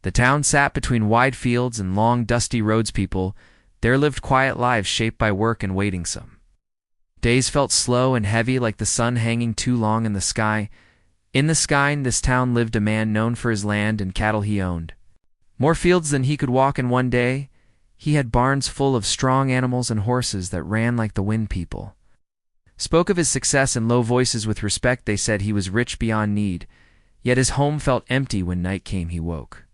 The town sat between wide fields and long, dusty roads. People there lived quiet lives shaped by work and waiting. Some days felt slow and heavy, like the sun hanging too long in the sky. In the sky, in this town lived a man known for his land and cattle he owned. More fields than he could walk in one day. He had barns full of strong animals and horses that ran like the wind. People spoke of his success in low voices with respect. They said he was rich beyond need, yet his home felt empty when night came. He woke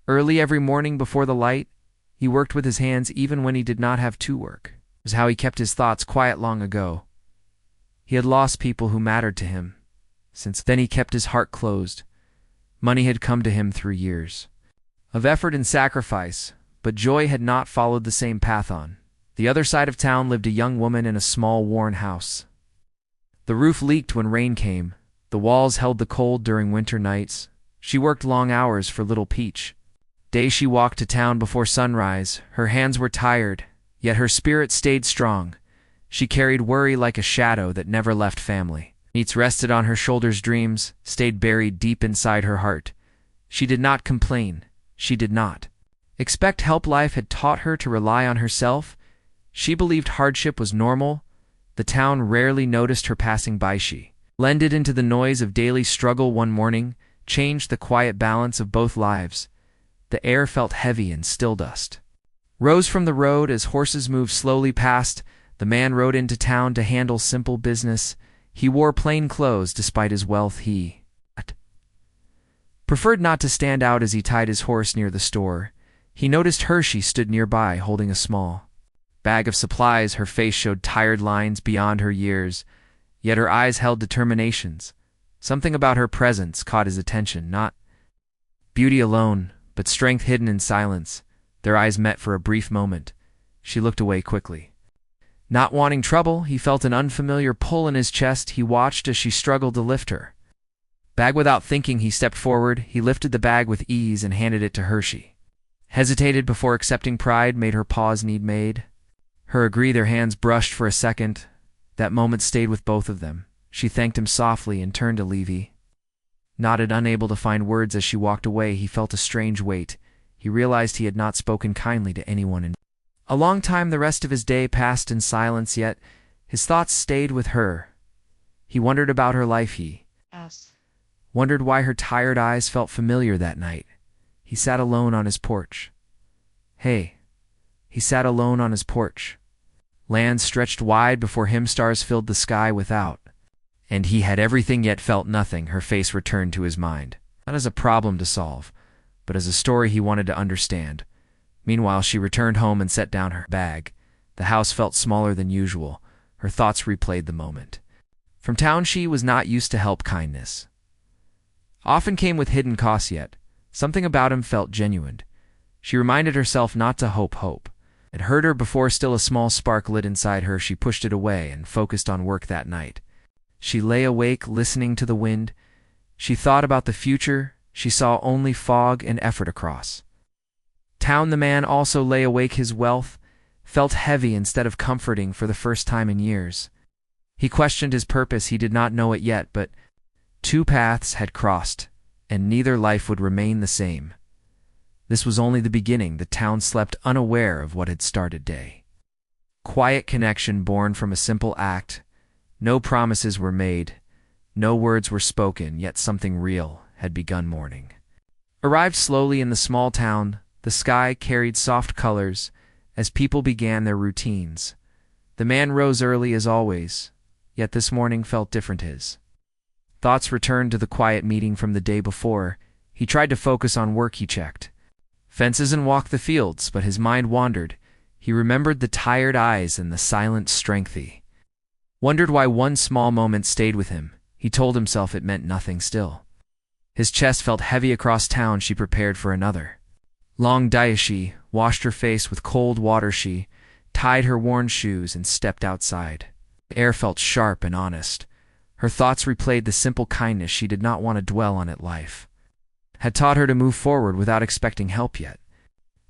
early every morning before the light. He worked with his hands even when he did not have to work. It was how he kept his thoughts quiet long ago. He had lost people who mattered to him. Since then he kept his heart closed. Money had come to him through years of effort and sacrifice, but joy had not followed the same path. On the other side of town lived a young woman in a small, worn house. The roof leaked when rain came. The walls held the cold during winter nights. She worked long hours for little Peach. Days she walked to town before sunrise. Her hands were tired, yet her spirit stayed strong. She carried worry like a shadow that never left family. Nights rested on her shoulders. Dreams stayed buried deep inside her heart. She did not complain. She did not expect help. Life had taught her to rely on herself. She believed hardship was normal. The town rarely noticed her passing by. She blended into the noise of daily struggle. One morning changed the quiet balance of both lives. The air felt heavy and still. Dust rose from the road as horses moved slowly past. The man rode into town to handle simple business. He wore plain clothes despite his wealth. He preferred not to stand out as he tied his horse near the store. He noticed her. She stood nearby, holding a small bag of supplies. Her face showed tired lines beyond her years, yet her eyes held determinations. Something about her presence caught his attention, not beauty alone, but strength hidden in silence. Their eyes met for a brief moment. She looked away quickly. Not wanting trouble, he felt an unfamiliar pull in his chest. He watched as she struggled to lift her bag. Without thinking, he stepped forward. He lifted the bag with ease and handed it to her. She hesitated before accepting. Pride made her pause. Need made her agree. Their hands brushed for a second. That moment stayed with both of them. She thanked him softly and turned to leave. He nodded, unable to find words. As she walked away, he felt a strange weight. He realized he had not spoken kindly to anyone in a long time. The rest of his day passed in silence, yet his thoughts stayed with her. He wondered about her life. He wondered why her tired eyes felt familiar that night. He sat alone on his porch. He sat alone on his porch. Land stretched wide before him. Stars filled the sky without. And he had everything yet felt nothing. Her face returned to his mind, not as a problem to solve, but as a story he wanted to understand. Meanwhile, she returned home and set down her bag. The house felt smaller than usual. Her thoughts replayed the moment. From town, she was not used to help. Kindness often came with hidden costs, yet something about him felt genuine. She reminded herself not to hope. It hurt her before. Still, a small spark lit inside her. She pushed it away and focused on work. That night she lay awake, listening to the wind. She thought about the future. She saw only fog and effort across town. The man also lay awake. His wealth felt heavy instead of comforting. For the first time in years, he questioned his purpose. He did not know it yet, but two paths had crossed, and neither life would remain the same. This was only the beginning. The town slept, unaware of what had started. Day quiet connection born from a simple act. No promises were made, no words were spoken, yet something real had begun. Morning arrived slowly in the small town. The sky carried soft colors as people began their routines. The man rose early as always, yet this morning felt different. His thoughts returned to the quiet meeting from the day before. He tried to focus on work. He checked fences and walked the fields, but his mind wandered. He remembered the tired eyes and the silent strength. He wondered why one small moment stayed with him. He told himself it meant nothing. Still, his chest felt heavy. Across town, she prepared for another long day. She washed her face with cold water. She tied her worn shoes and stepped outside. The air felt sharp and honest. Her thoughts replayed the simple kindness she did not want to dwell on. It life had taught her to move forward without expecting help. Yet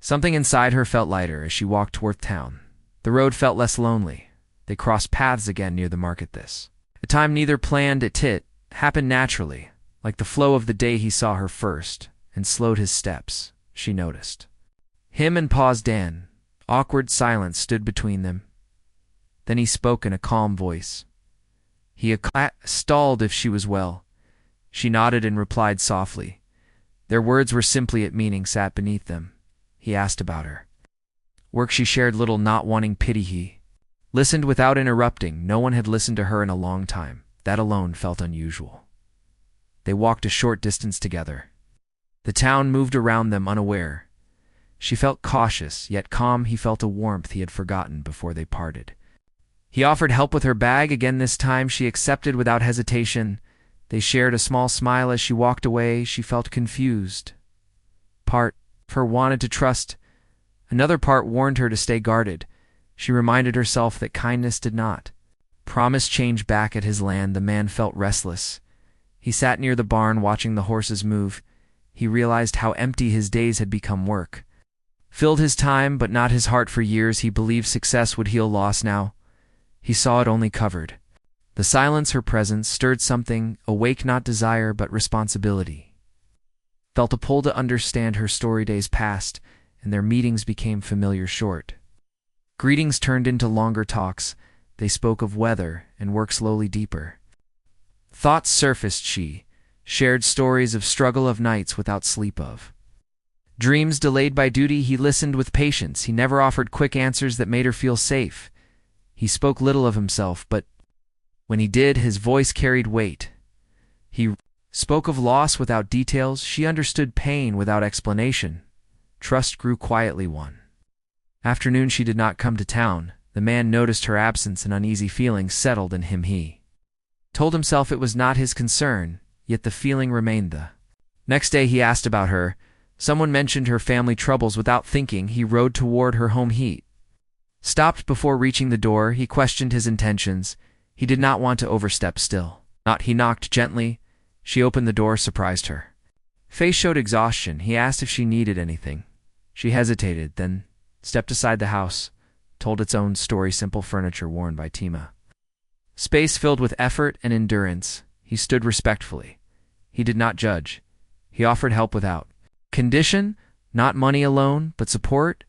something inside her felt lighter as she walked toward town. The road felt less lonely. They crossed paths again near the market. This a time neither planned. It happened naturally, like the flow of the day. He saw her first and slowed his steps. she noticed. Him and Pa's Dan. Awkward silence stood between them. Then he spoke in a calm voice. He stalled if she was well. She nodded and replied softly. Their words were simply at meaning sat beneath them. He asked about her. Work she shared little, not wanting pity. He listened without interrupting. No one had listened to her in a long time. That alone felt unusual. They walked a short distance together. The town moved around them unaware. She felt cautious, yet calm. He felt a warmth he had forgotten before they parted. He offered help with her bag again. This time she accepted without hesitation. They shared a small smile as she walked away. She felt confused. Part of her wanted to trust. Another part warned her to stay guarded. She reminded herself that kindness did not promise change back at his land. The man felt restless. He sat near the barn watching the horses move. He realized how empty his days had become. Work filled his time, but not his heart. For years he believed success would heal loss. Now he saw it only covered. The silence, her presence, stirred something, awake not desire but responsibility. Felt a pull to understand her story. Days passed, and their meetings became familiar. Short greetings turned into longer talks. They spoke of weather and work. Slowly deeper thoughts surfaced. She shared stories of struggle, of nights without sleep, of dreams delayed by duty. He listened with patience. He never offered quick answers that made her feel safe. He spoke little of himself, but when he did, his voice carried weight. He spoke of loss without details. She understood pain without explanation. Trust grew quietly. One afternoon she did not come to town. The man noticed her absence. An uneasy feeling settled in him. He told himself it was not his concern, yet the feeling remained. The next day he asked about her. Someone mentioned her family troubles. Without thinking, he rode toward her home. He stopped before reaching the door. He questioned his intentions. He did not want to overstep. Still not. He knocked gently. She opened the door, surprised her face showed exhaustion. He asked if she needed anything. She hesitated, then stepped aside. The house told its own story. Simple furniture worn by Tima. Space filled with effort and endurance. He stood respectfully. He did not judge. He offered help without condition, not money alone, but support.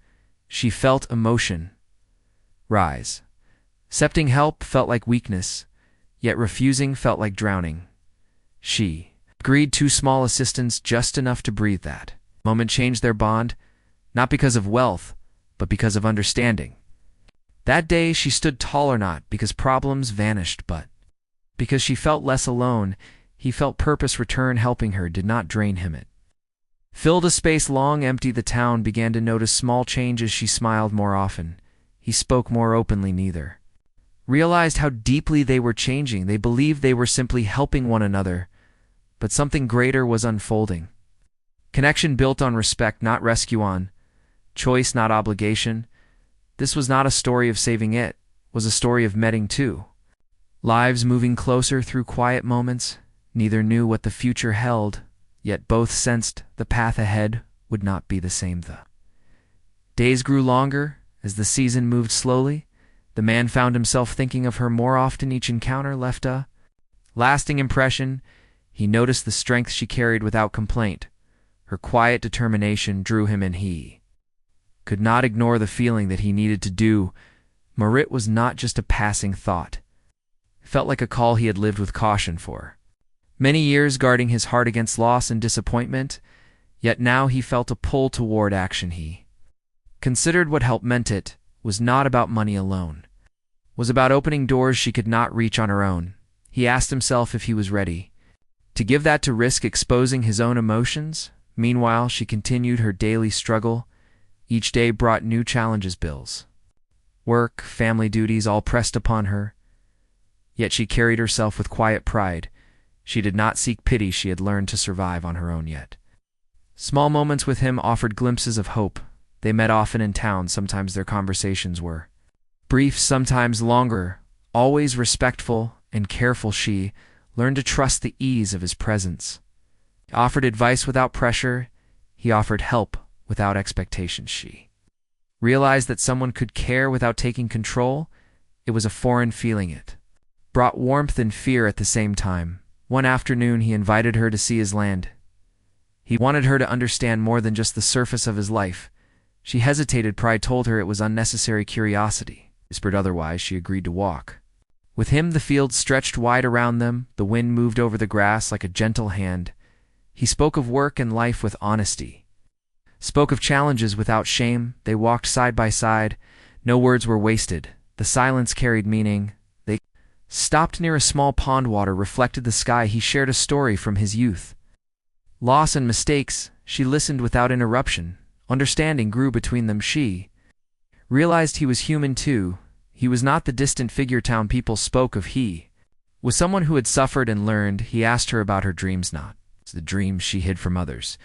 She felt emotion rise. Accepting help felt like weakness, yet refusing felt like drowning. She agreed to small assistance, just enough to breathe. That moment changed their bond, not because of wealth, but because of understanding. That day she stood taller, not because problems vanished, but because she felt less alone. He felt purpose return. Helping her did not drain him. It filled a space long empty. The town began to notice small changes. She smiled more often. He spoke more openly. Neither realized how deeply they were changing. They believed they were simply helping one another, but something greater was unfolding. Connection built on respect, not rescue, on choice, not obligation. This was not a story of saving. It was a story of meeting two lives moving closer through quiet moments. Neither knew what the future held, yet both sensed the path ahead would not be the same. The days grew longer as the season moved slowly. The man found himself thinking of her more often. Each encounter left a lasting impression. He noticed the strength she carried without complaint. Her quiet determination drew him in. He could not ignore the feeling that he needed to do. Marit was not just a passing thought. It felt like a call he had lived with caution for many years, guarding his heart against loss and disappointment. Yet now he felt a pull toward action. He considered what help meant. It was not about money alone. It was about opening doors she could not reach on her own. He asked himself if he was ready to give that, to risk exposing his own emotions. Meanwhile, she continued her daily struggle. Each day brought new challenges, bills, work, family duties, all pressed upon her. Yet she carried herself with quiet pride. She did not seek pity. She had learned to survive on her own. Yet small moments with him offered glimpses of hope. They met often in town. Sometimes their conversations were brief, sometimes longer. Always respectful and careful, she learned to trust the ease of his presence. He offered advice without pressure. He offered help without expectation. She realized that someone could care without taking control. It was a foreign feeling. It brought warmth and fear at the same time. One afternoon he invited her to see his land. He wanted her to understand more than just the surface of his life. She hesitated. Pride told her it was unnecessary curiosity. Whispered otherwise, she agreed to walk. With him, the fields stretched wide around them. The wind moved over the grass like a gentle hand. He spoke of work and life with honesty. Spoke of challenges without shame. They walked side by side. No words were wasted. The silence carried meaning. They stopped near a small pond. Water reflected the sky. He shared a story from his youth. Loss and mistakes. She listened without interruption. Understanding grew between them. She realized he was human too. He was not the distant figure town people spoke of. He was someone who had suffered and learned. He asked her about her dreams, not the dreams she hid from others,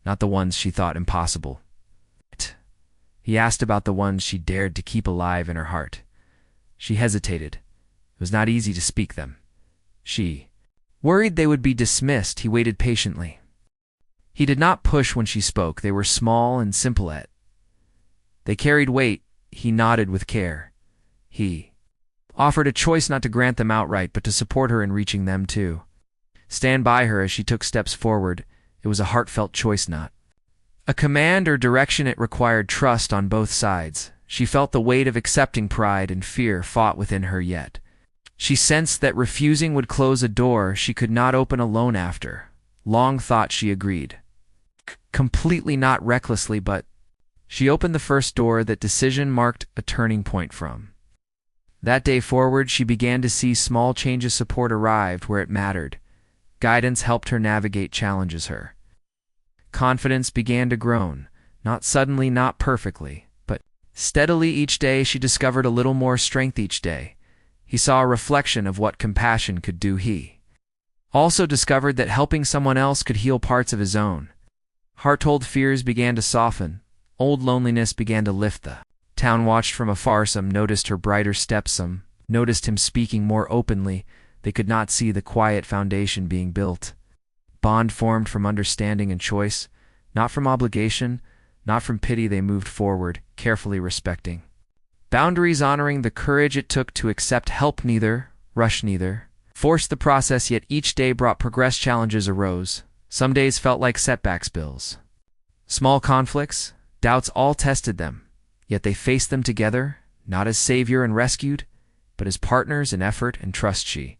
not the ones she thought impossible. He asked about the ones she dared to keep alive in her heart. She hesitated. It was not easy to speak them. She worried they would be dismissed. He waited patiently. He did not push when she spoke. They were small and simple yet they carried weight. He nodded with care. He offered a choice, not to grant them outright, but to support her in reaching them too. Stand by her as she took steps forward. It was a heartfelt choice, not a command or direction. It required trust on both sides. She felt the weight of accepting. Pride and fear fought within her, yet she sensed that refusing would close a door she could not open alone. After long thought, she agreed. Completely, not recklessly, but she opened the first door. That decision marked a turning point. From that day forward, she began to see small changes. Support arrived where it mattered. Guidance helped her navigate challenges. Her confidence began to grow, not suddenly, not perfectly, but steadily. Each day she discovered a little more strength. Each day he saw a reflection of what compassion could do. He also discovered that helping someone else could heal parts of his own heart. Old fears began to soften. Old loneliness began to lift. The town watched from afar. Some noticed her brighter steps. Some noticed him speaking more openly. They could not see the quiet foundation being built. Bond formed from understanding and choice, not from obligation, not from pity. They moved forward, carefully respecting boundaries, honoring the courage it took to accept help. Neither rush, neither force the process, yet each day brought progress. Challenges arose. Some days felt like setbacks. Bills, small conflicts, doubts, all tested them. Yet they faced them together, not as savior and rescued, but as partners in effort and trust. She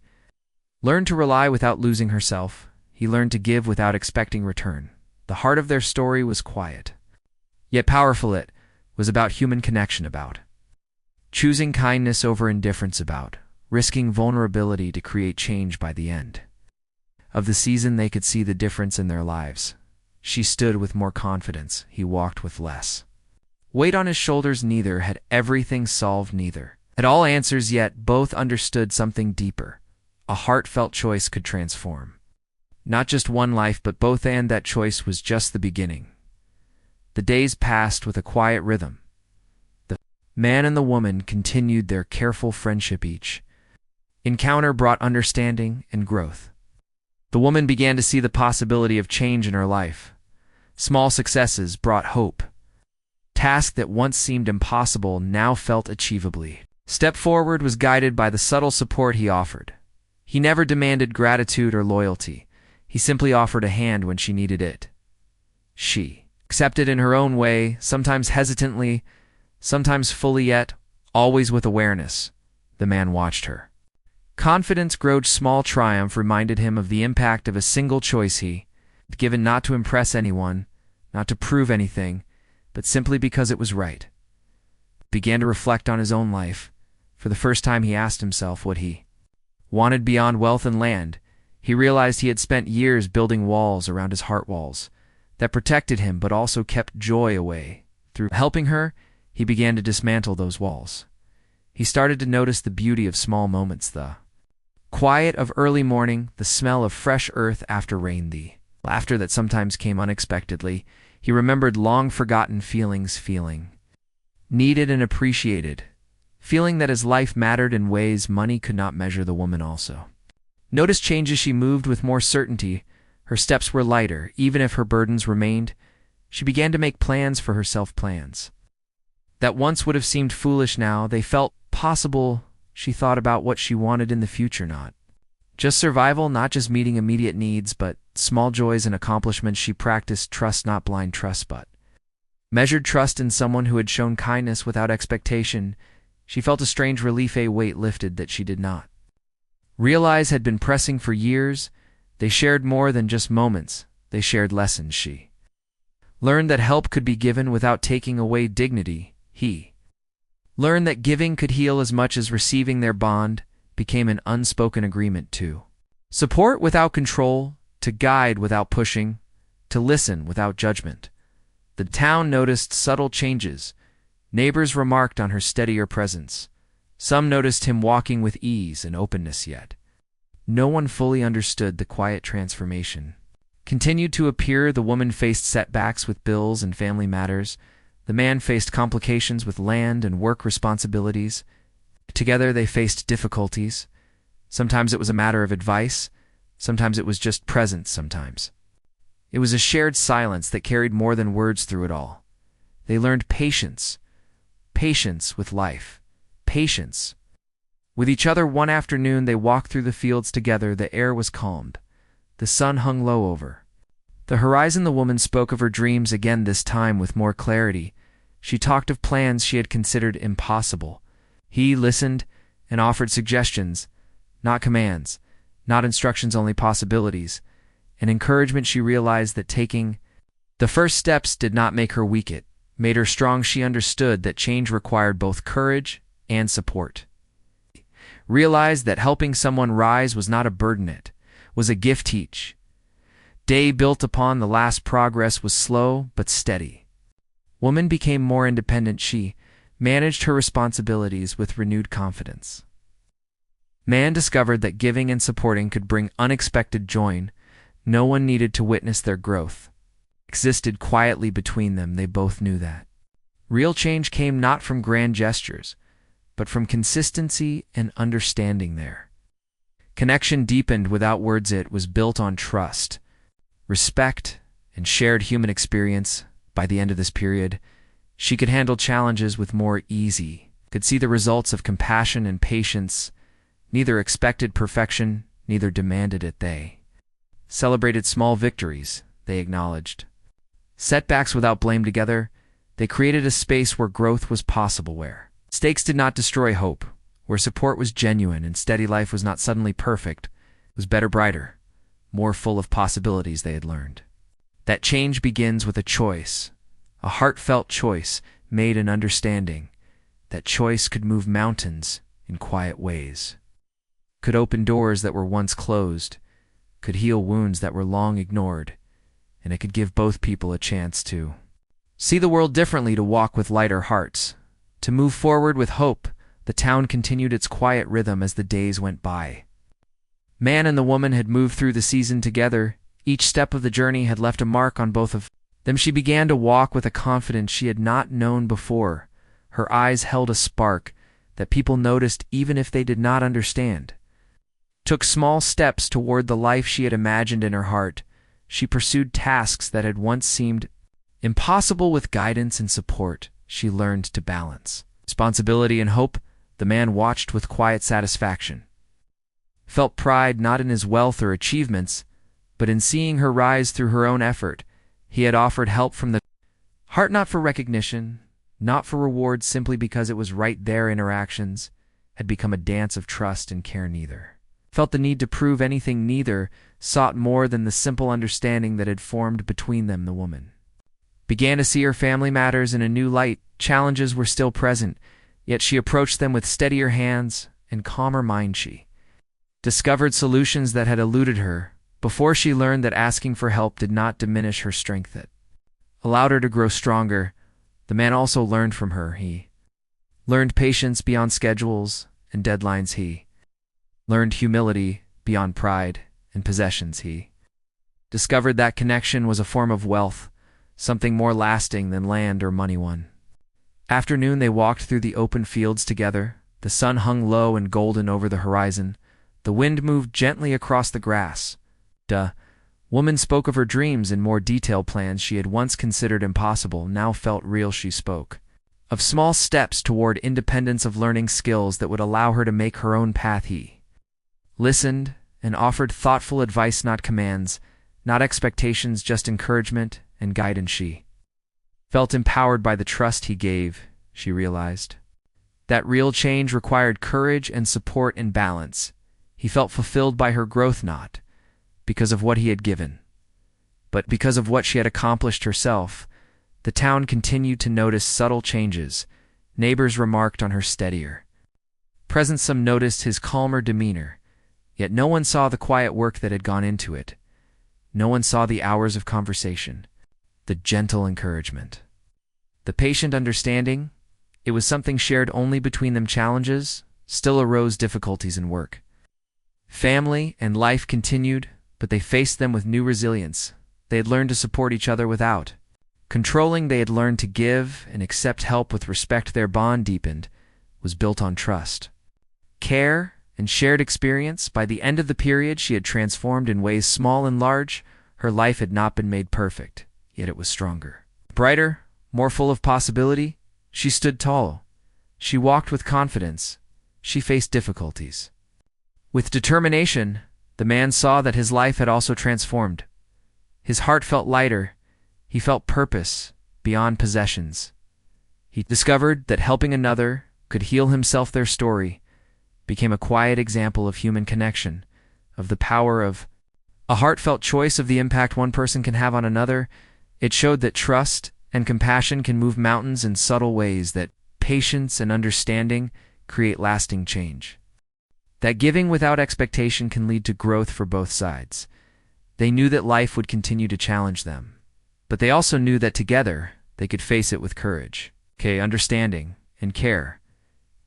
learned to rely without losing herself. He learned to give without expecting return. The heart of their story was quiet, yet powerful. It was about human connection, about choosing kindness over indifference, about risking vulnerability to create change. By the end of the season, they could see the difference in their lives. She stood with more confidence. He walked with less weight on his shoulders. Neither had everything solved. Neither had all answers, yet both understood something deeper. A heartfelt choice could transform not just one life, but both, and that choice was just the beginning. The days passed with a quiet rhythm. The man and the woman continued their careful friendship. Each encounter brought understanding and growth. The woman began to see the possibility of change in her life. Small successes brought hope. Tasks that once seemed impossible now felt achievably. Step Forward was guided by the subtle support he offered. He never demanded gratitude or loyalty. He simply offered a hand when she needed it. She accepted in her own way, sometimes hesitantly, sometimes fully, yet always with awareness. The man watched her confidence grow. Small triumph reminded him of the impact of a single choice he had given, not to impress anyone, not to prove anything, but simply because it was right. Began to reflect on his own life. For the first time, he asked himself what he wanted beyond wealth and land. He realized he had spent years building walls around his heart, walls that protected him but also kept joy away. Through helping her, he began to dismantle those walls. He started to notice the beauty of small moments, the quiet of early morning, the smell of fresh earth after rain, the laughter that sometimes came unexpectedly. He remembered long-forgotten feelings, feeling needed and appreciated, feeling that his life mattered in ways money could not measure. The woman also noticed changes. She moved with more certainty. Her steps were lighter, even if her burdens remained. She began to make plans for herself, plans that once would have seemed foolish. Now they felt possible. She thought about what she wanted in the future, not Just survival, not just meeting immediate needs, but small joys and accomplishments. She practiced trust, not blind trust, but measured trust in someone who had shown kindness without expectation. She felt a strange relief, a weight lifted that she did not realize had been pressing for years. They shared more than just moments. They shared lessons. She learned that help could be given without taking away dignity. He learned that giving could heal as much as receiving. Their bond became an unspoken agreement to support without control, to guide without pushing, to listen without judgment. The town noticed subtle changes. Neighbors remarked on her steadier presence. Some noticed him walking with ease and openness, yet no one fully understood the quiet transformation continued to appear. The woman faced setbacks with bills and family matters. The man faced complications with land and work responsibilities. Together they faced difficulties. Sometimes it was a matter of advice. Sometimes it was just presence. Sometimes it was a shared silence that carried more than words through it all. They learned patience. Patience with life. Patience with each other. One afternoon they walked through the fields together. The air was calmed. The sun hung low over the horizon. The woman spoke of her dreams again, this time with more clarity. She talked of plans she had considered impossible. He listened and offered suggestions, not commands, not instructions, only possibilities. And encouragement. She realized that taking the first steps did not make her weak, it made her strong. She understood that change required both courage and support. Realized that helping someone rise was not a burden, it was a gift. Each day built upon the last. Progress was slow but steady. Woman became more independent. She managed her responsibilities with renewed confidence. Man discovered that giving and supporting could bring unexpected joy. No one needed to witness their growth. It existed quietly between them. They both knew that real change came not from grand gestures, but from consistency and understanding. Their connection deepened without words. It was built on trust, respect, and shared human experience. By the end of this period, she could handle challenges with more ease, could see the results of compassion and patience. Neither expected perfection, neither demanded it. They celebrated small victories. They acknowledged setbacks without blame. Together, they created a space where growth was possible, where stakes did not destroy hope, where support was genuine and steady. Life was not suddenly perfect. It was better, brighter, more full of possibilities. They had learned that change begins with a choice, a heartfelt choice made in understanding. That choice could move mountains in quiet ways, could open doors that were once closed, could heal wounds that were long ignored, and it could give both people a chance to see the world differently, to walk with lighter hearts, to move forward with hope. The town continued its quiet rhythm as the days went by. Man and the woman had moved through the season together. Each step of the journey had left a mark on both of them. She began to walk with a confidence she had not known before. Her eyes held a spark that people noticed even if they did not understand. Took small steps toward the life she had imagined in her heart. She pursued tasks that had once seemed impossible with guidance and support. She learned to balance responsibility and hope. The man watched with quiet satisfaction. Felt pride not in his wealth or achievements, but in seeing her rise through her own effort. He had offered help from the heart, not for recognition, not for reward, simply because it was right there. Interactions had become a dance of trust and care. Neither felt the need to prove anything. Neither sought more than the simple understanding that had formed between them. The woman began to see her family matters in a new light. Challenges were still present, yet she approached them with steadier hands and calmer mind. She discovered solutions that had eluded her before. She learned that asking for help did not diminish her strength. It allowed her to grow stronger. The man also learned from her. He learned patience beyond schedules and deadlines. He learned humility beyond pride and possessions. He discovered that connection was a form of wealth, something more lasting than land or money. One afternoon they walked through the open fields together. The sun hung low and golden over the horizon. The wind moved gently across the grass. The woman spoke of her dreams in more detail. Plans she had once considered impossible now felt real. She spoke of small steps toward independence, of learning skills that would allow her to make her own path. He listened and offered thoughtful advice, not commands, not expectations, just encouragement and guidance. She felt empowered by the trust he gave. She realized that real change required courage and support in balance. He felt fulfilled by her growth, not because of what he had given, but because of what she had accomplished herself. The town continued to notice subtle changes. Neighbors remarked on her steadier presence. Some noticed his calmer demeanor, yet no one saw the quiet work that had gone into it. No one saw the hours of conversation, the gentle encouragement, the patient understanding. It was something shared only between them. Challenges still arose, difficulties in work, family, and life continued, but they faced them with new resilience. They had learned to support each other without controlling. They had learned to give and accept help with respect. Their bond deepened, was built on trust, care, and shared experience. By the end of the period, she had transformed in ways small and large. Her life had not been made perfect, yet it was stronger, brighter, more full of possibility. She stood tall. She walked with confidence. She faced difficulties with determination. The man saw that his life had also transformed. His heart felt lighter. He felt purpose beyond possessions. He discovered that helping another could heal himself. Their story became a quiet example of human connection, of the power of a heartfelt choice, of the impact one person can have on another. It showed that trust and compassion can move mountains in subtle ways, that patience and understanding create lasting change, that giving without expectation can lead to growth for both sides. They knew that life would continue to challenge them, but they also knew that together they could face it with courage, understanding, and care.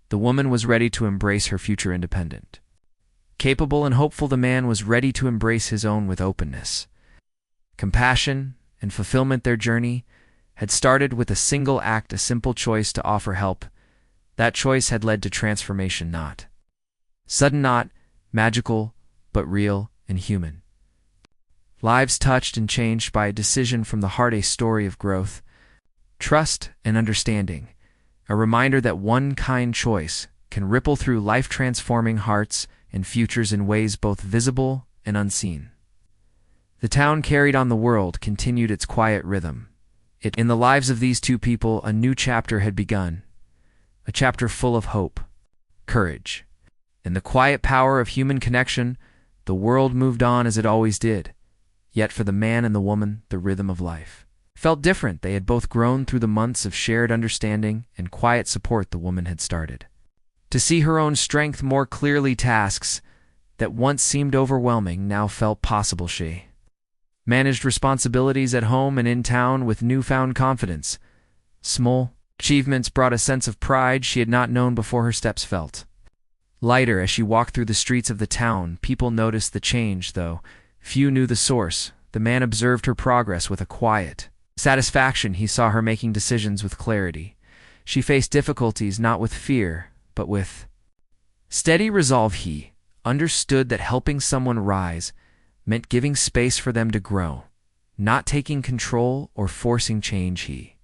The woman was ready to embrace her future independent, capable, and hopeful. The man was ready to embrace his own with openness, compassion, and fulfillment. Their journey had started with a single act, a simple choice to offer help. That choice had led to transformation, not sudden, not magical, but real and human. Lives touched and changed by a decision from the heart, a story of growth, trust, and understanding, a reminder that one kind choice can ripple through life, transforming hearts and futures in ways both visible and unseen. The town carried on. The world continued its quiet rhythm. In the lives of these two people, a new chapter had begun, a chapter full of hope, courage, and the quiet power of human connection. The world moved on as it always did. Yet for the man and the woman, the rhythm of life felt different. They had both grown through the months of shared understanding and quiet support. The woman had started to see her own strength more clearly. Tasks that once seemed overwhelming now felt possible. She managed responsibilities at home and in town with newfound confidence. Small achievements brought a sense of pride she had not known before. Her steps felt lighter as she walked through the streets of the town. People noticed the change, though few knew the source. The man observed her progress with a quiet satisfaction. He saw her making decisions with clarity. She faced difficulties not with fear, but with steady resolve. He understood that helping someone rise meant giving space for them to grow, not taking control or forcing change. He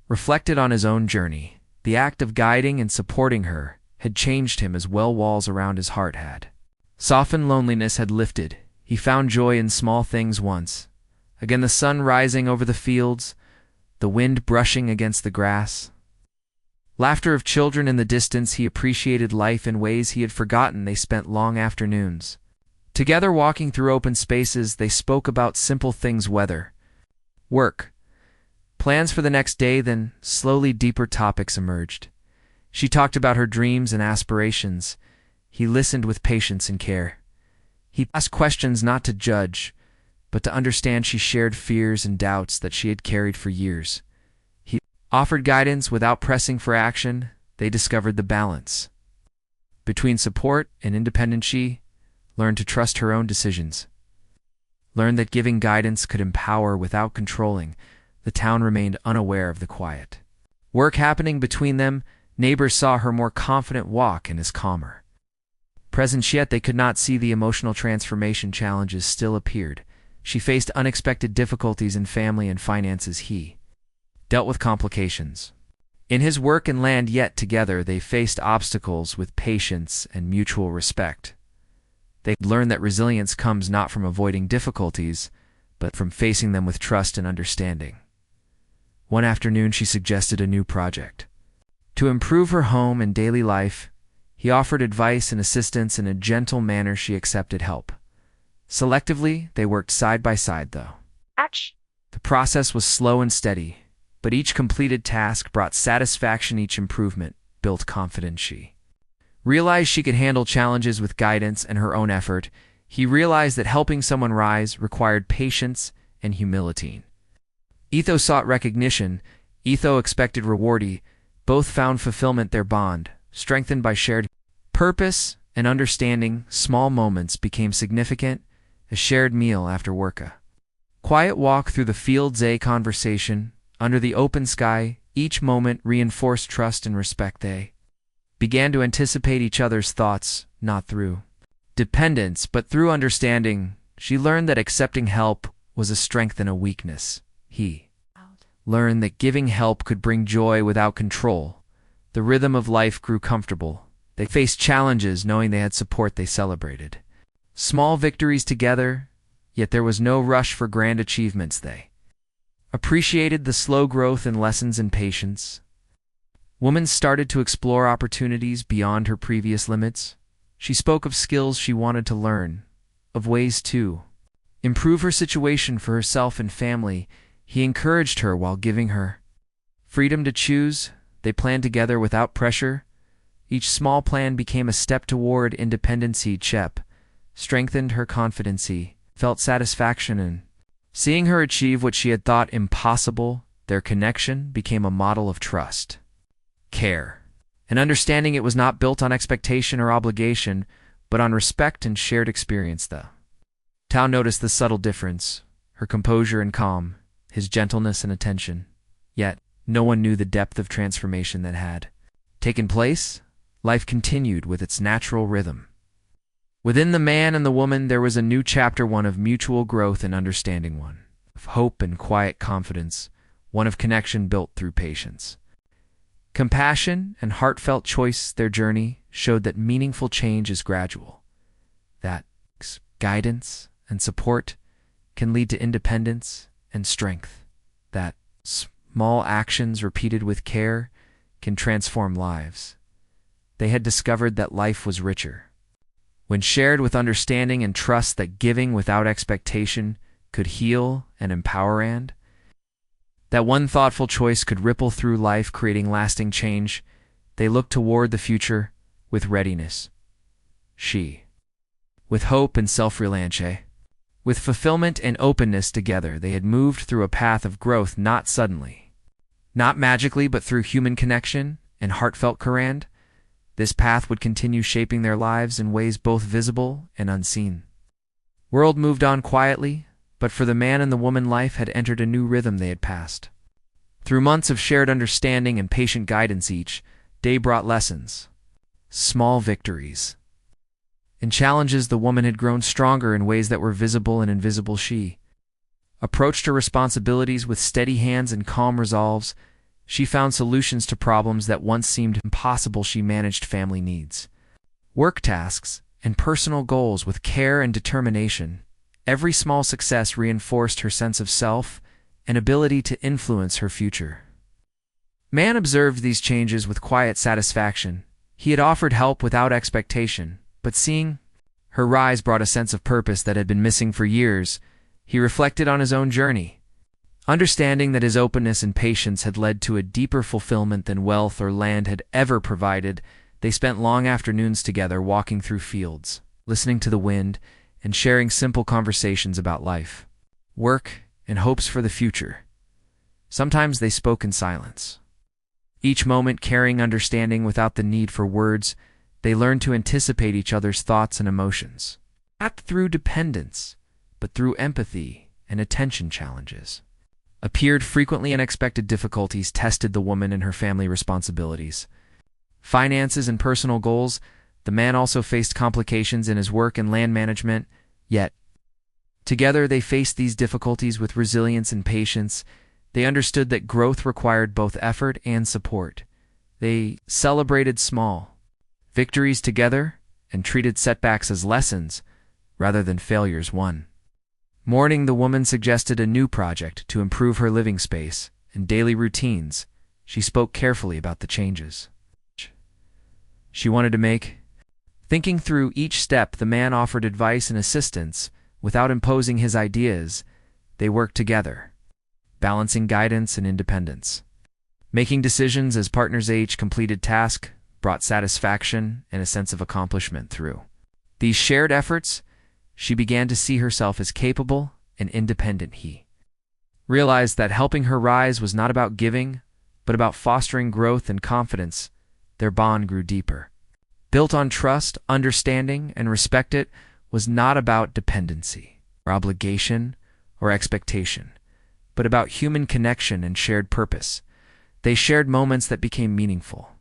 reflected on his own journey. The act of guiding and supporting her had changed him as well. Walls around his heart had softened. Loneliness had lifted. He found joy in small things once again: the sun rising over the fields, the wind brushing against the grass, laughter of children in the distance. He appreciated life in ways he had forgotten. They spent long afternoons together walking through open spaces. They spoke about simple things: weather, work, plans for the next day. Then slowly deeper topics emerged. She talked about her dreams and aspirations. He listened with patience and care. He asked questions not to judge, but to understand. She shared fears and doubts that she had carried for years. He offered guidance without pressing for action. They discovered the balance between support and independence. She learned to trust her own decisions, learned that giving guidance could empower without controlling. The town remained unaware of the quiet work happening between them. Neighbors saw her more confident walk and his calmer presence, yet they could not see the emotional transformation. Challenges still appeared. She faced unexpected difficulties in family and finances. He dealt with complications in his work and land, yet together they faced obstacles with patience and mutual respect. They learned that resilience comes not from avoiding difficulties, but from facing them with trust and understanding. One afternoon, she suggested a new project. To improve her home and daily life, he offered advice and assistance in a gentle manner. She accepted help. Selectively, they worked side by side, though. The process was slow and steady, but each completed task brought satisfaction. Each improvement built confidence. She realized she could handle challenges with guidance and her own effort. He realized that helping someone rise required patience and humility. Etho sought recognition. Etho expected reward. Both found fulfillment. Their bond, strengthened by shared purpose and understanding, small moments became significant. A shared meal after work, a quiet walk through the fields, a conversation under the open sky. Each moment reinforced trust and respect. They began to anticipate each other's thoughts, not through dependence, but through understanding. She learned that accepting help was a strength and a weakness. He learned that giving help could bring joy without control. The rhythm of life grew comfortable. They faced challenges knowing they had support. They celebrated small victories together, yet there was no rush for grand achievements. They appreciated the slow growth and lessons in patience. Woman started to explore opportunities beyond her previous limits. She spoke of skills she wanted to learn, of ways to improve her situation for herself and family. He encouraged her while giving her freedom to choose. They planned together without pressure. Each small plan became a step toward independence. Chep strengthened her confidence. He felt satisfaction in seeing her achieve what she had thought impossible. Their connection became a model of trust, care, and understanding. It was not built on expectation or obligation, but on respect and shared experience. The Tao noticed the subtle difference, her composure and calm, his gentleness and attention. Yet, no one knew the depth of transformation that had taken place. Life continued with its natural rhythm. Within the man and the woman there was a new chapter, one of mutual growth and understanding, one of hope and quiet confidence, one of connection built through patience, compassion, and heartfelt choice. Their journey showed that meaningful change is gradual, that guidance and support can lead to independence and strength, that small actions repeated with care can transform lives. They had discovered that life was richer when shared with understanding and trust, that giving without expectation could heal and empower, and that one thoughtful choice could ripple through life, creating lasting change. They looked toward the future with readiness. She, with hope and self-reliance, with fulfillment and openness. Together they had moved through a path of growth, not suddenly, not magically, but through human connection and heartfelt courage. This path would continue shaping their lives in ways both visible and unseen. World moved on quietly, but for the man and the woman, life had entered a new rhythm. They had passed through months of shared understanding and patient guidance. Each day brought lessons, small victories, and challenges. The woman had grown stronger in ways that were visible and invisible. She approached her responsibilities with steady hands and calm resolves. She found solutions to problems that once seemed impossible. She managed family needs, work tasks, and personal goals with care and determination. Every small success reinforced her sense of self and ability to influence her future. Man observed these changes with quiet satisfaction. He had offered help without expectation, but seeing her rise brought a sense of purpose that had been missing for years. He reflected on his own journey, understanding that his openness and patience had led to a deeper fulfillment than wealth or land had ever provided. They spent long afternoons together, walking through fields, listening to the wind, and sharing simple conversations about life, work, and hopes for the future. Sometimes they spoke in silence, each moment carrying understanding without the need for words. They learned to anticipate each other's thoughts and emotions, not through dependence, but through empathy and attention. Challenges appeared frequently. Unexpected difficulties tested the woman and her family responsibilities, finances, and personal goals. The man also faced complications in his work and land management, yet together they faced these difficulties with resilience and patience. They understood that growth required both effort and support. They celebrated small victories together and treated setbacks as lessons. rather than failures won. Morning, the woman suggested a new project to improve her living space and daily routines. She spoke carefully about the changes she wanted to make. Thinking through each step, the man offered advice and assistance without imposing his ideas. They worked together, balancing guidance and independence. Making decisions as partners, each completed task brought satisfaction and a sense of accomplishment through these shared efforts. She began to see herself as capable and independent. He realized that helping her rise was not about giving, but about fostering growth and confidence. Their bond grew deeper. Built on trust, understanding, and respect, it was not about dependency, or obligation, or expectation, but about human connection and shared purpose. They shared moments that became meaningful.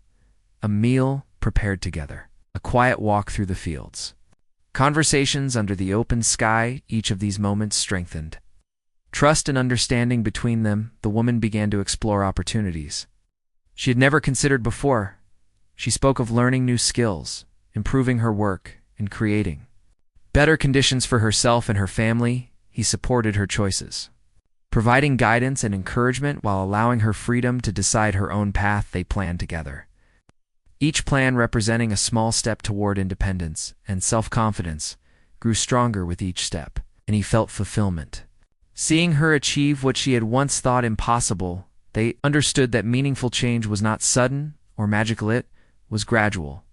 A meal prepared together, a quiet walk through the fields, conversations under the open sky. Each of these moments strengthened trust and understanding between them. The woman began to explore opportunities she had never considered before. She spoke of learning new skills, improving her work, and creating better conditions for herself and her family. He supported her choices, providing guidance and encouragement while allowing her freedom to decide her own path. They planned together, each plan representing a small step toward independence, and self-confidence grew stronger with each step, and he felt fulfillment. Seeing her achieve what she had once thought impossible, they understood that meaningful change was not sudden or magical. It was gradual,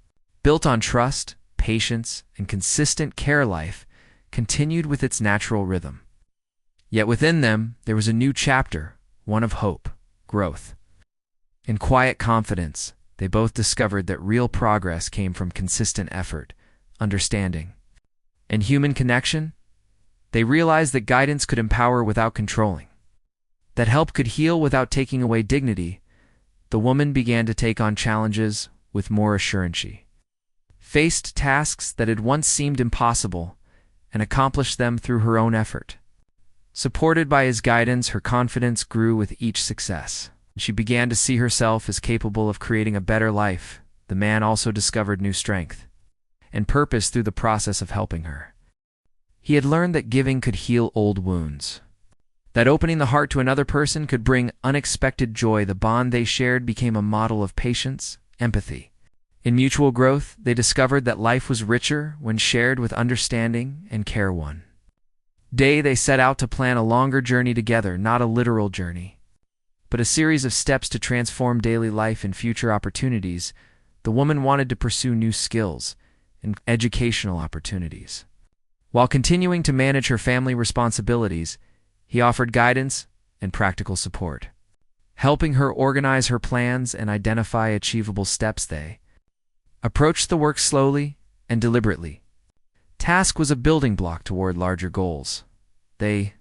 built on trust, patience, and consistent care. Life continued with its natural rhythm. Yet within them, there was a new chapter, one of hope, growth. In quiet confidence, they both discovered that real progress came from consistent effort, understanding, and human connection. They realized that guidance could empower without controlling, that help could heal without taking away dignity. The woman began to take on challenges with more assurance. She faced tasks that had once seemed impossible and accomplished them through her own effort. Supported by his guidance, her confidence grew with each success. She began to see herself as capable of creating a better life. The man also discovered new strength and purpose through the process of helping her. He had learned that giving could heal old wounds, that opening the heart to another person could bring unexpected joy. The bond they shared became a model of patience, empathy. In mutual growth, they discovered that life was richer when shared with understanding and care. One day, they set out to plan a longer journey together, not a literal journey, but a series of steps to transform daily life and future opportunities. The woman wanted to pursue new skills and educational opportunities, while continuing to manage her family responsibilities. He offered guidance and practical support, helping her organize her plans and identify achievable steps. They approached the work slowly and deliberately. Task was a building block toward larger goals. They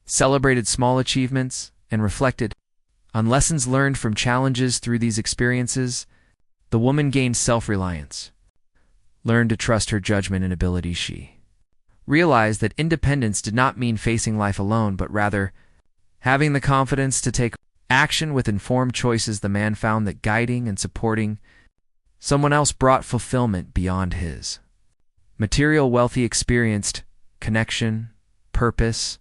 celebrated small achievements and reflected on lessons learned from challenges. Through these experiences, the woman gained self-reliance, learned to trust her judgment and ability. She realized that independence did not mean facing life alone, but rather having the confidence to take action with informed choices. The man found that guiding and supporting someone else brought fulfillment beyond his material wealth. He experienced connection, purpose,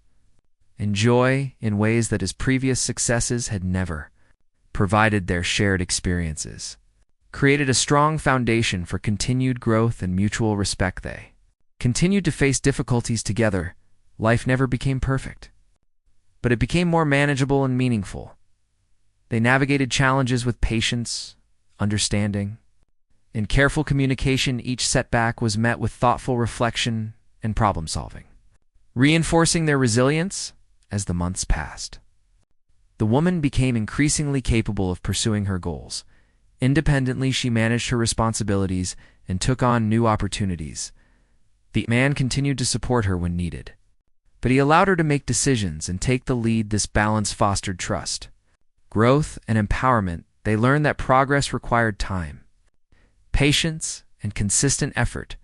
and joy in ways that his previous successes had never provided. Their shared experiences created a strong foundation for continued growth and mutual respect. They continued to face difficulties together. Life never became perfect, but it became more manageable and meaningful. They navigated challenges with patience, understanding, and careful communication. Each setback was met with thoughtful reflection and problem-solving, reinforcing their resilience as the months passed. The woman became increasingly capable of pursuing her goals. Independently, she managed her responsibilities and took on new opportunities. The man continued to support her when needed, but he allowed her to make decisions and take the lead. This balance fostered trust, growth, and empowerment. They learned that progress required time, patience, and consistent effort.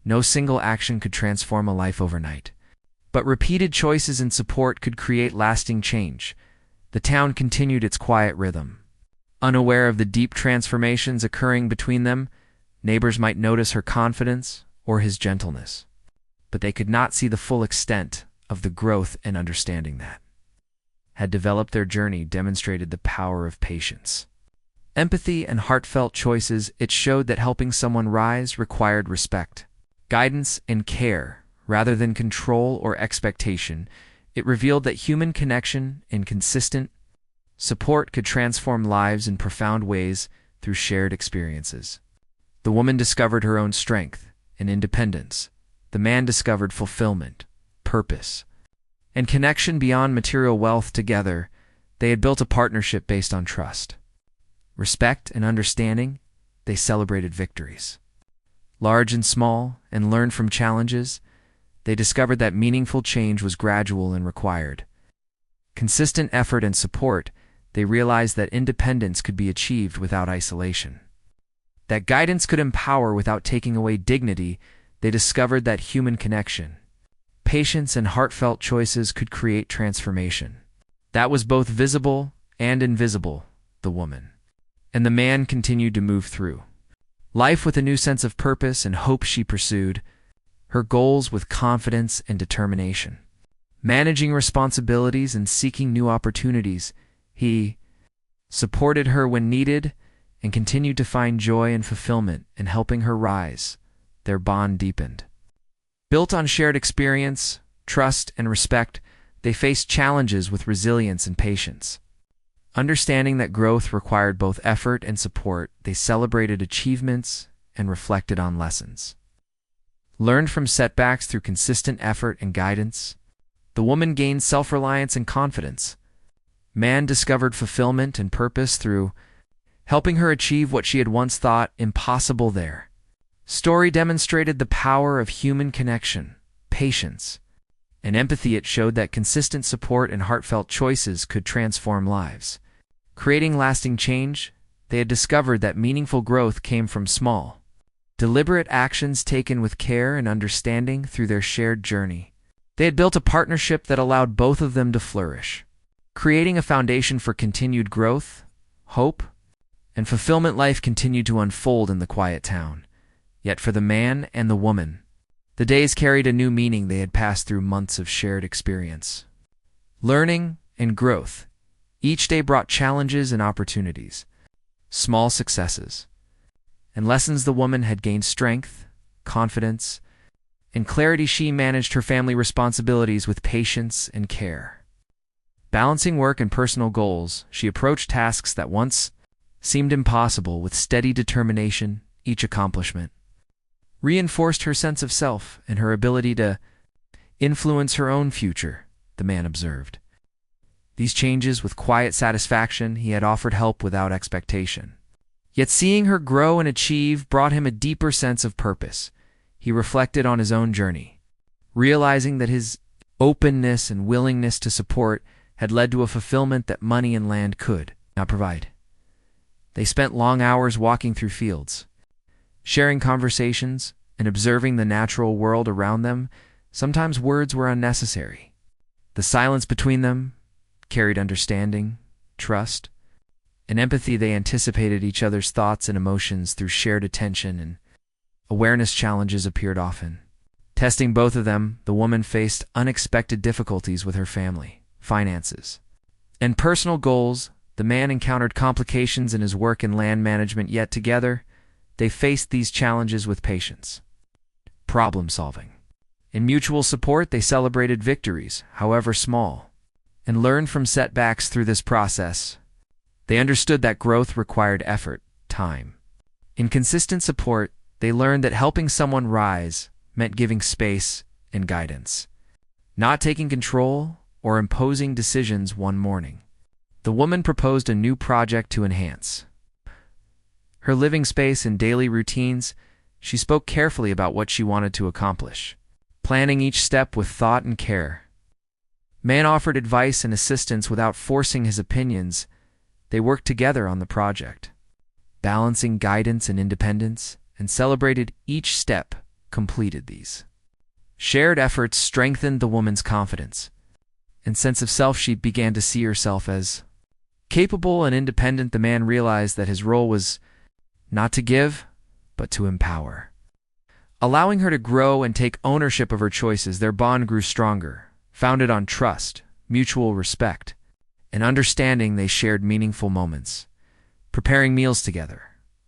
No single action could transform a life overnight, but repeated choices and support could create lasting change. The town continued its quiet rhythm. Unaware of the deep transformations occurring between them, neighbors might notice her confidence or his gentleness, but they could not see the full extent of the growth and understanding that had developed. Their journey demonstrated the power of patience, empathy, and heartfelt choices. It showed that helping someone rise required respect, guidance, and care rather than control or expectation. It revealed that human connection and consistent support could transform lives in profound ways through shared experiences. The woman discovered her own strength and independence. The man discovered fulfillment, purpose, and connection beyond material wealth. Together, they had built a partnership based on trust, respect, and understanding. They celebrated victories, large and small, and learned from challenges. They discovered that meaningful change was gradual and required consistent effort and support. They realized that independence could be achieved without isolation, that guidance could empower without taking away dignity. They discovered that human connection, patience, and heartfelt choices could create transformation that was both visible and invisible. The woman and the man continued to move through life with a new sense of purpose and hope. She pursued her goals with confidence and determination, managing responsibilities and seeking new opportunities. He supported her when needed and continued to find joy and fulfillment in helping her rise. Their bond deepened. Built on shared experience, trust, and respect, they faced challenges with resilience and patience. Understanding that growth required both effort and support, they celebrated achievements and reflected on lessons learned from setbacks. Through consistent effort and guidance, the woman gained self-reliance and confidence. Man discovered fulfillment and purpose through helping her achieve what she had once thought impossible. Their story demonstrated the power of human connection, patience, and empathy. It showed that consistent support and heartfelt choices could transform lives, creating lasting change. They had discovered that meaningful growth came from small, deliberate actions taken with care and understanding. Through their shared journey, they had built a partnership that allowed both of them to flourish, creating a foundation for continued growth, hope, and fulfillment. Life continued to unfold in the quiet town. Yet for the man and the woman, the days carried a new meaning. They had passed through months of shared experience, learning, and growth. Each day brought challenges and opportunities, small successes, and lessons. The woman had gained strength, confidence, and clarity. She managed her family responsibilities with patience and care. Balancing work and personal goals, she approached tasks that once seemed impossible with steady determination. Each accomplishment reinforced her sense of self and her ability to influence her own future. The man observed these changes with quiet satisfaction. He had offered help without expectation, yet seeing her grow and achieve brought him a deeper sense of purpose. He reflected on his own journey, realizing that his openness and willingness to support had led to a fulfillment that money and land could not provide. They spent long hours walking through fields, sharing conversations, and observing the natural world around them. Sometimes words were unnecessary. The silence between them carried understanding, trust, and empathy. They anticipated each other's thoughts and emotions through shared attention and awareness. Challenges appeared often, testing both of them. The woman faced unexpected difficulties with her family, finances, and personal goals. The man encountered complications in his work and land management, yet together, they faced these challenges with patience, problem solving, and mutual support. They celebrated victories, however small, and learned from setbacks. Through this process, they understood that growth required effort, time, and consistent support. They learned that helping someone rise meant giving space and guidance, not taking control or imposing decisions. One morning, the woman proposed a new project to enhance her living space and daily routines. She spoke carefully about what she wanted to accomplish, planning each step with thought and care. Man offered advice and assistance without forcing his opinions. They worked together on the project, balancing guidance and independence, and celebrated each step completed. These shared efforts strengthened the woman's confidence and sense of self. She began to see herself as capable and independent. The man realized that his role was not to give, but to empower, Allowing her to grow and take ownership of her choices, their bond grew stronger, founded on trust, mutual respect, and understanding. They shared meaningful moments, preparing meals together,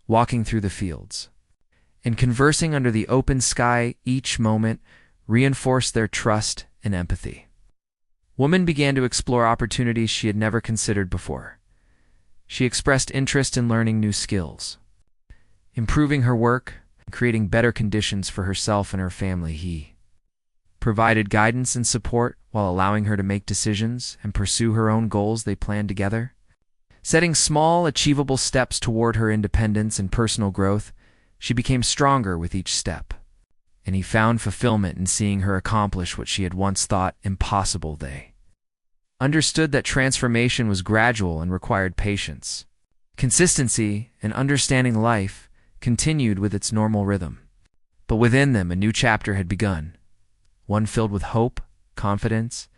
walking through the fields, and conversing under the open sky. Each moment reinforced their trust and empathy. Woman began to explore opportunities she had never considered before. She expressed interest in learning new skills, improving her work, and creating better conditions for herself and her family. He provided guidance and support while allowing her to make decisions and pursue her own goals. They planned together, setting small, achievable steps toward her independence and personal growth. She became stronger with each step, and he found fulfillment in seeing her accomplish what she had once thought impossible. They understood that transformation was gradual and required patience, consistency, and understanding. Life continued with its normal rhythm, but within them a new chapter had begun, one filled with hope, confidence,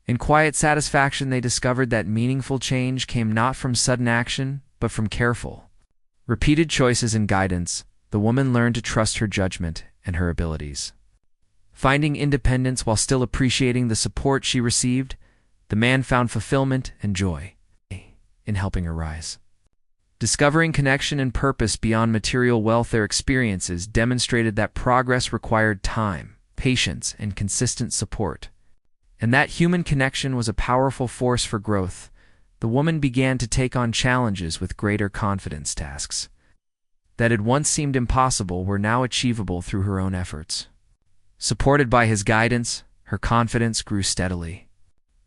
and quiet satisfaction. They discovered that meaningful change came not from sudden action, but from careful, repeated choices and guidance. The woman learned to trust her judgment and her abilities, finding independence while still appreciating the support she received. The man found fulfillment and joy in helping her rise, discovering connection and purpose beyond material wealth. Their experiences demonstrated that progress required time, patience, and consistent support, and that human connection was a powerful force for growth. The woman began to take on challenges with greater confidence. Tasks that had once seemed impossible were now achievable through her own efforts. Supported by his guidance, her confidence grew steadily,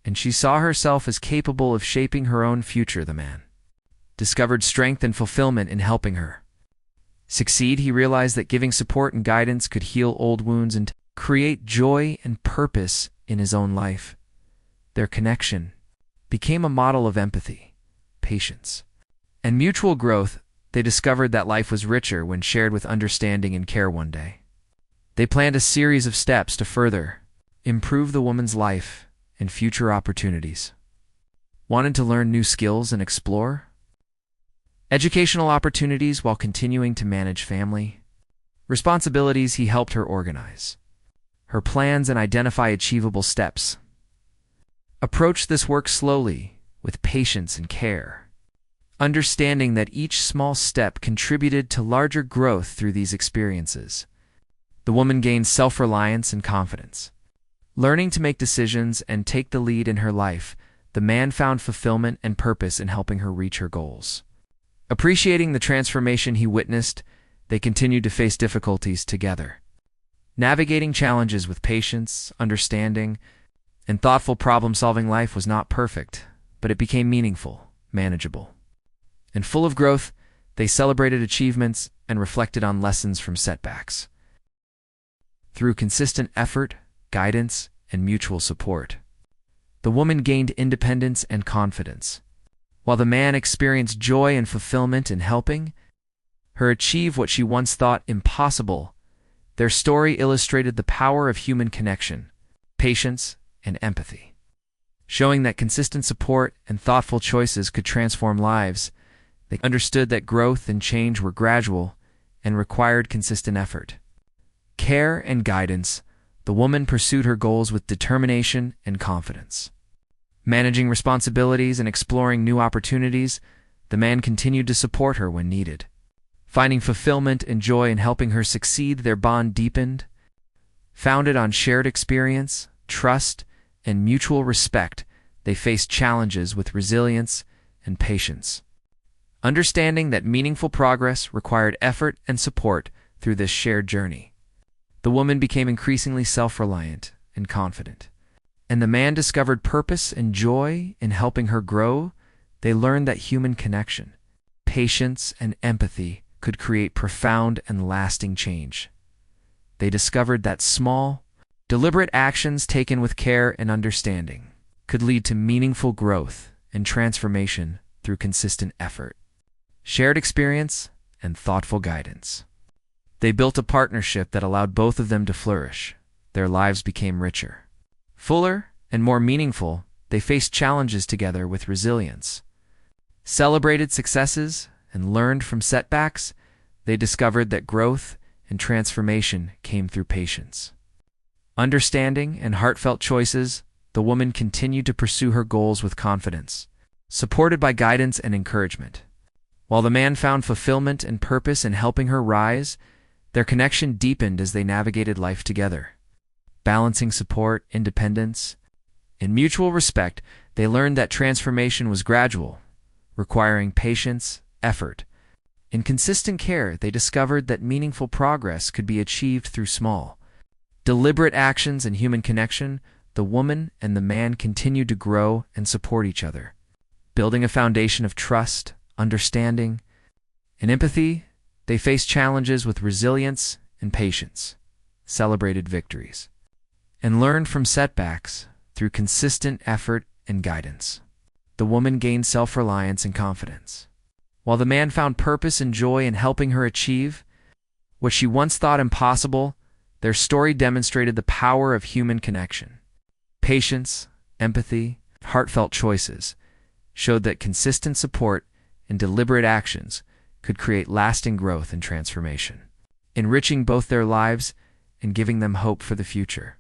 and she saw herself as capable of shaping her own future. The man discovered strength and fulfillment in helping her succeed. He realized that giving support and guidance could heal old wounds and create joy and purpose in his own life. Their connection became a model of empathy, patience, and mutual growth. They discovered that life was richer when shared with understanding and care. One day, they planned a series of steps to further improve the woman's life and future opportunities. Wanted to learn new skills and explore educational opportunities while continuing to manage family responsibilities. He helped her organize her plans and identify achievable steps. Approach this work slowly, with patience and care, understanding that each small step contributed to larger growth. Through these experiences, the woman gained self-reliance and confidence, learning to make decisions and take the lead in her life. The man found fulfillment and purpose in helping her reach her goals. Appreciating the transformation he witnessed, they continued to face difficulties together, navigating challenges with patience, understanding, and thoughtful problem-solving. Life was not perfect, but it became meaningful, manageable, and full of growth. They celebrated achievements and reflected on lessons from setbacks. Through consistent effort, guidance, and mutual support, the woman gained independence and confidence, while the man experienced joy and fulfillment in helping her achieve what she once thought impossible. Their story illustrated the power of human connection, patience, and empathy, showing that consistent support and thoughtful choices could transform lives. They understood that growth and change were gradual and required consistent effort, care, and guidance. The woman pursued her goals with determination and confidence, managing responsibilities and exploring new opportunities. The man continued to support her when needed, finding fulfillment and joy in helping her succeed. Their bond deepened, founded on shared experience, trust, and mutual respect. They faced challenges with resilience and patience, understanding that meaningful progress required effort and support. Through this shared journey, the woman became increasingly self-reliant and confident, and the man discovered purpose and joy in helping her grow. They learned that human connection, patience, and empathy could create profound and lasting change. They discovered that small, deliberate actions taken with care and understanding could lead to meaningful growth and transformation through consistent effort, shared experience, and thoughtful guidance. They built a partnership that allowed both of them to flourish. Their lives became richer, fuller, and more meaningful. They faced challenges together with resilience, celebrated successes, and learned from setbacks. They discovered that growth and transformation came through patience. Understanding and heartfelt choices, the woman continued to pursue her goals with confidence, supported by guidance and encouragement. While the man found fulfillment and purpose in helping her rise, their connection deepened as they navigated life together. Balancing support, independence, and mutual respect, they learned that transformation was gradual, requiring patience, effort, and consistent care. They discovered that meaningful progress could be achieved through small, deliberate actions and human connection. The woman and the man continued to grow and support each other, building a foundation of trust, understanding, and empathy. They faced challenges with resilience and patience, celebrated victories, and learned from setbacks through consistent effort and guidance. The woman gained self-reliance and confidence, while the man found purpose and joy in helping her achieve what she once thought impossible. Their story demonstrated the power of human connection. Patience, empathy, heartfelt choices showed that consistent support and deliberate actions could create lasting growth and transformation, enriching both their lives and giving them hope for the future.